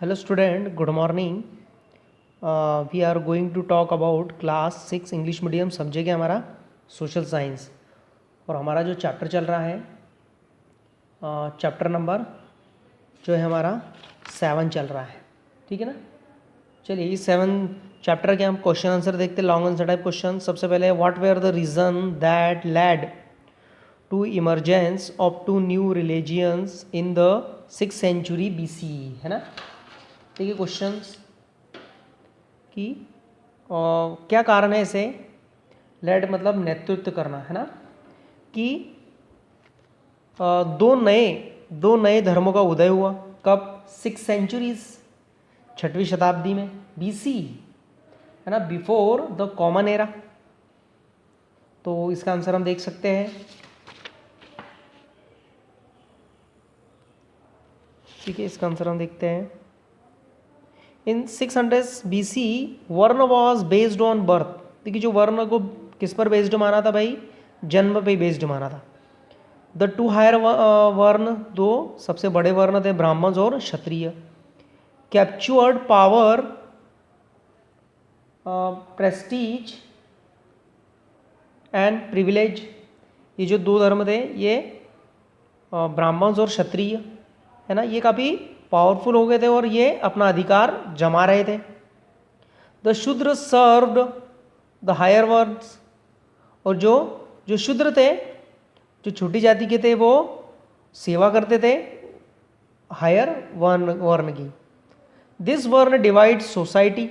Hello student, good morning. We are going to talk about class 6 English medium subject है हमारा social science. और हमारा जो chapter चल रहा है चैप्टर नंबर जो है हमारा 7 चल रहा है, ठीक है ना। चलिए इस 7 चैप्टर के हम क्वेश्चन आंसर देखते हैं, लॉन्ग आंसर टाइप क्वेश्चन। सबसे पहले what were the reason that led to emergence of 2 new religions in the 6th century BC, है ना। देखिए क्वेश्चंस कि क्या कारण है इसे, लेड मतलब नेतृत्व करना, है ना, कि दो नए धर्मों का उदय हुआ कब, 6 सेंचुरीज, 6वीं शताब्दी में, BC, है ना, बिफोर द कॉमन एरा। तो इसका आंसर हम देख सकते हैं, ठीक है। इसका आंसर हम देखते हैं, इन 600 BC वर्ण वॉज बेस्ड ऑन बर्थ। देखिए जो वर्ण को किस पर बेस्ड माना था भाई, जन्म पे बेस्ड माना था। द 2 हायर वर्ण, दो सबसे बड़े वर्ण थे, ब्राह्मण और क्षत्रिय। Captured power, prestige and privilege. ये जो दो धर्म थे, ये ब्राह्मण और क्षत्रिय, है ना, ये काफ़ी पावरफुल हो गए थे और ये अपना अधिकार जमा रहे थे। द शूद्र सर्व्ड द हायर वर्ड्स, और जो जो शूद्र थे, जो छोटी जाति के थे, वो सेवा करते थे हायर वर्ण की। दिस वर्ण डिवाइड सोसाइटी,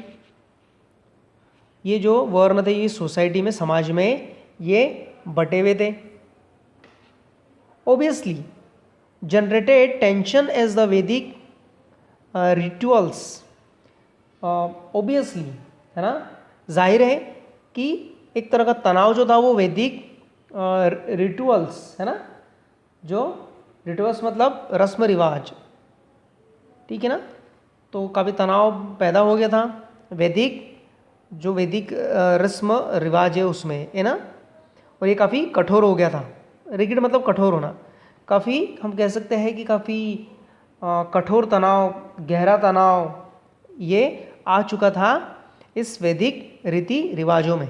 ये जो वर्ण थे ये सोसाइटी में, समाज में ये बटे हुए थे। Obviously generated tension as the Vedic rituals. Obviously, है ना, जाहिर है कि एक तरह का तनाव जो था वो वैदिक रिचुअल्स, है ना, जो रिचुअल्स मतलब रस्म रिवाज, ठीक है ना, तो काफ़ी तनाव पैदा हो गया था वैदिक, जो वैदिक रस्म रिवाज है उसमें, है ना। और ये काफ़ी कठोर हो गया था। रिगिड मतलब कठोर होना, काफ़ी हम कह सकते हैं कि काफ़ी कठोर तनाव, गहरा तनाव ये आ चुका था इस वैदिक रीति रिवाजों में।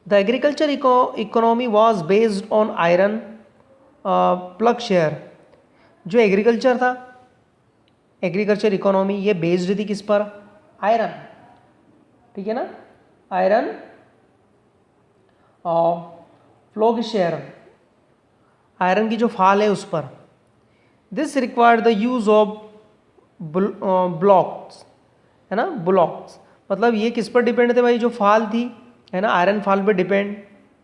The agriculture economy was based on iron plug share. जो एग्रीकल्चर था, एग्रीकल्चर इकोनॉमी, ये बेस्ड थी किस पर, आयरन, ठीक है ना, आयरन फ्लोग शेयर, आयरन की जो फाल है उस पर। This required the use of blocks, है ना, ब्लॉक्स मतलब ये किस पर डिपेंड थे भाई, जो फाल थी, है ना, आयरन फाल पे डिपेंड।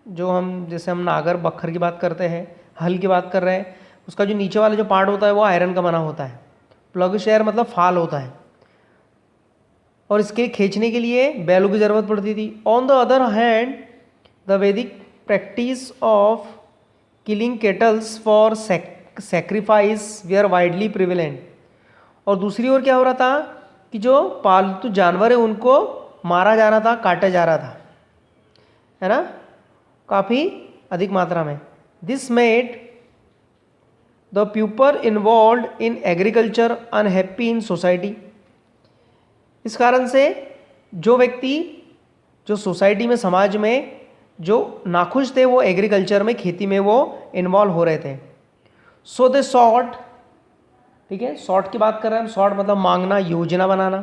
जो हम जैसे हम नागर बखर की बात करते हैं, हल की बात कर रहे हैं, उसका जो नीचे वाला जो पार्ट होता है वो आयरन का बना होता है। प्लग शेयर मतलब फाल होता है, और इसके खींचने के लिए बैलों की ज़रूरत पड़ती थी। On the other hand the Vedic practice of killing cattles for sacrifice were widely prevalent. और दूसरी ओर क्या हो रहा था कि जो पालतू जानवर है उनको मारा जा रहा था, काटा जा रहा था, है ना, काफ़ी अधिक मात्रा में। This made the people involve in agriculture unhappy in society. इस कारण से जो व्यक्ति, जो सोसाइटी में, समाज में जो नाखुश थे, वो एग्रीकल्चर में, खेती में वो इन्वॉल्व हो रहे थे। सो दे सॉट, ठीक है, सॉट की बात कर रहे हैं हम, सॉट मतलब मांगना, योजना बनाना।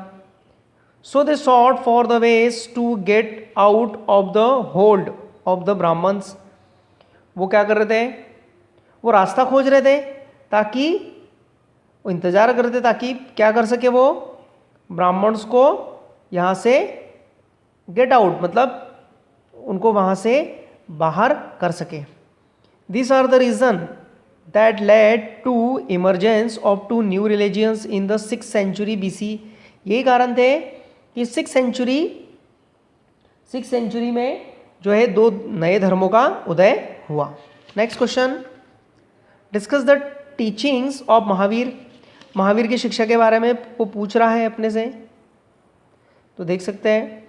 So they sought for the ways to get out of the hold of the Brahmans. वो क्या कर रहे थे, वो रास्ता खोज रहे थे, ताकि वो इंतजार कर रहे थे ताकि क्या कर सके, वो ब्राह्मण्स को यहाँ से गेट आउट मतलब उनको वहाँ से बाहर कर सके। This are the reason that led to emergence of 2 new religions in the 6th century BC। यही कारण थे कि 6th सेंचुरी में जो है 2 नए धर्मों का उदय हुआ। Next question, discuss the teachings of Mahavir. Mahavir की शिक्षा के बारे में वो पूछ रहा है अपने से, तो देख सकते हैं।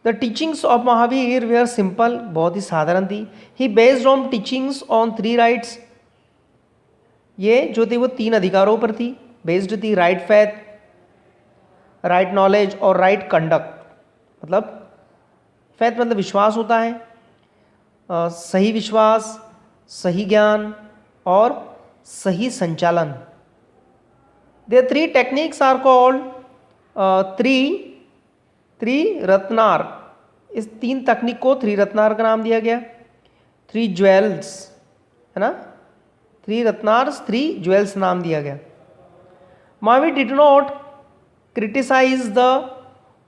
The teachings of Mahavir were simple, बहुत ही साधारण थी। He based on teachings on 3 rights, ये जो थी वो 3 अधिकारों पर थी, बेस्ड थी। राइट फेथ, राइट नॉलेज और राइट कंडक्ट। मतलब फैथ मतलब विश्वास होता है, सही विश्वास, सही ज्ञान और सही संचालन। The three techniques are called त्रिरत्नार। इस 3 तकनीक को त्रिरत्नार का नाम दिया गया। 3 ज्वेल्स है ना, त्रिरत्नार्स 3 ज्वेल्स नाम दिया गया। Mahavir did not criticize the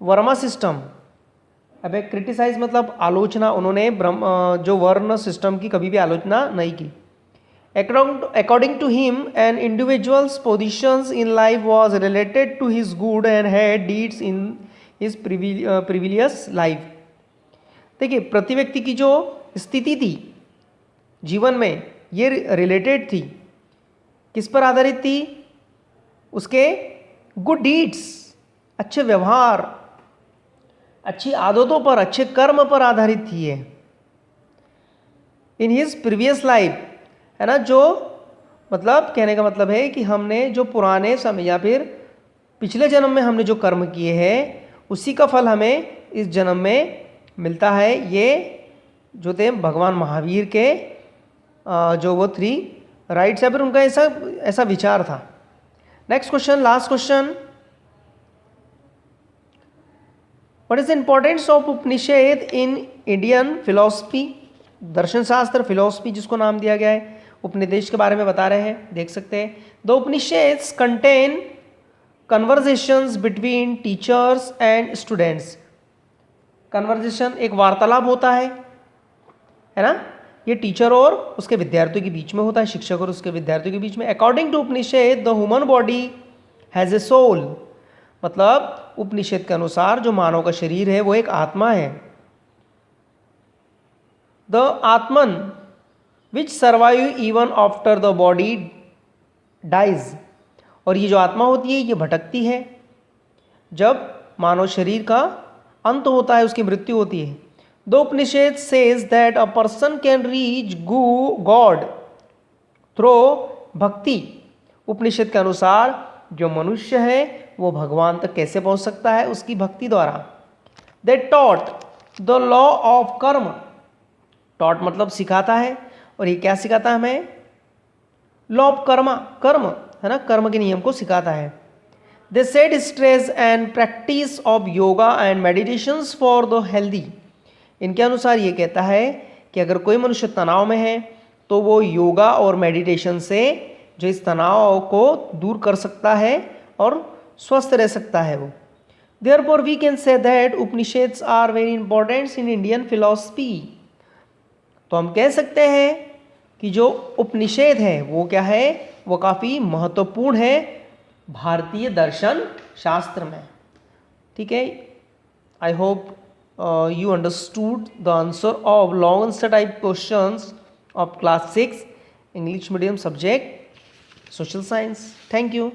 varna system. अबे क्रिटिसाइज मतलब आलोचना, उन्होंने जो वर्ण सिस्टम की कभी भी आलोचना नहीं की। According to him, an individual's positions in life was related to his good and bad deeds in his previous life। देखिए, प्रति व्यक्ति की जो स्थिति थी जीवन में, ये रिलेटेड थी, किस पर आधारित थी? उसके गुड डीड्स, अच्छे व्यवहार, अच्छी आदतों पर, अच्छे कर्म पर आधारित थी ये। इन हिज प्रीवियस लाइफ है ना, जो मतलब कहने का मतलब है कि हमने जो पुराने समय या फिर पिछले जन्म में हमने जो कर्म किए हैं उसी का फल हमें इस जन्म में मिलता है। ये जो थे भगवान महावीर के जो वो 3 राइट्स है, फिर उनका ऐसा विचार था। Next question, last question, what is the importance of Upanishad in Indian philosophy? दर्शन शास्त्र, फिलोसफी जिसको नाम दिया गया है, उपनिषद के बारे में बता रहे हैं, देख सकते हैं। The Upanishads contain conversations between teachers and students. Conversation एक वार्तालाप होता है ना, ये टीचर और उसके विद्यार्थियों के बीच में होता है, शिक्षक और उसके विद्यार्थियों के बीच में। According to Upanishad the human body has a soul. मतलब उपनिषद के अनुसार जो मानव का शरीर है वो एक आत्मा है। The atman which survive even after the body dies. और ये जो आत्मा होती है ये भटकती है, जब मानव शरीर का अंत होता है, उसकी मृत्यु होती है। The Upanishad says that a person can reach God through भक्ति। उपनिषद के अनुसार जो मनुष्य है वो भगवान तक कैसे पहुंच सकता है? उसकी भक्ति द्वारा। They taught the law of कर्म। टॉट मतलब सिखाता है, और ये क्या सिखाता है हमें? लॉ ऑफ कर्म, कर्म है ना, कर्म के नियम को सिखाता है। They said stress and practice of yoga and meditations for the healthy. इनके अनुसार ये कहता है कि अगर कोई मनुष्य तनाव में है तो वो योगा और मेडिटेशन से जो इस तनाव को दूर कर सकता है और स्वस्थ रह सकता है वो। Therefore we can say that Upanishads are very important in Indian philosophy. तो हम कह सकते हैं कि जो उपनिषद है वो क्या है? वो काफ़ी महत्वपूर्ण है भारतीय दर्शन शास्त्र में। ठीक है, I hope you understood the answer of long answer type questions of class 6 English medium subject social science. Thank you.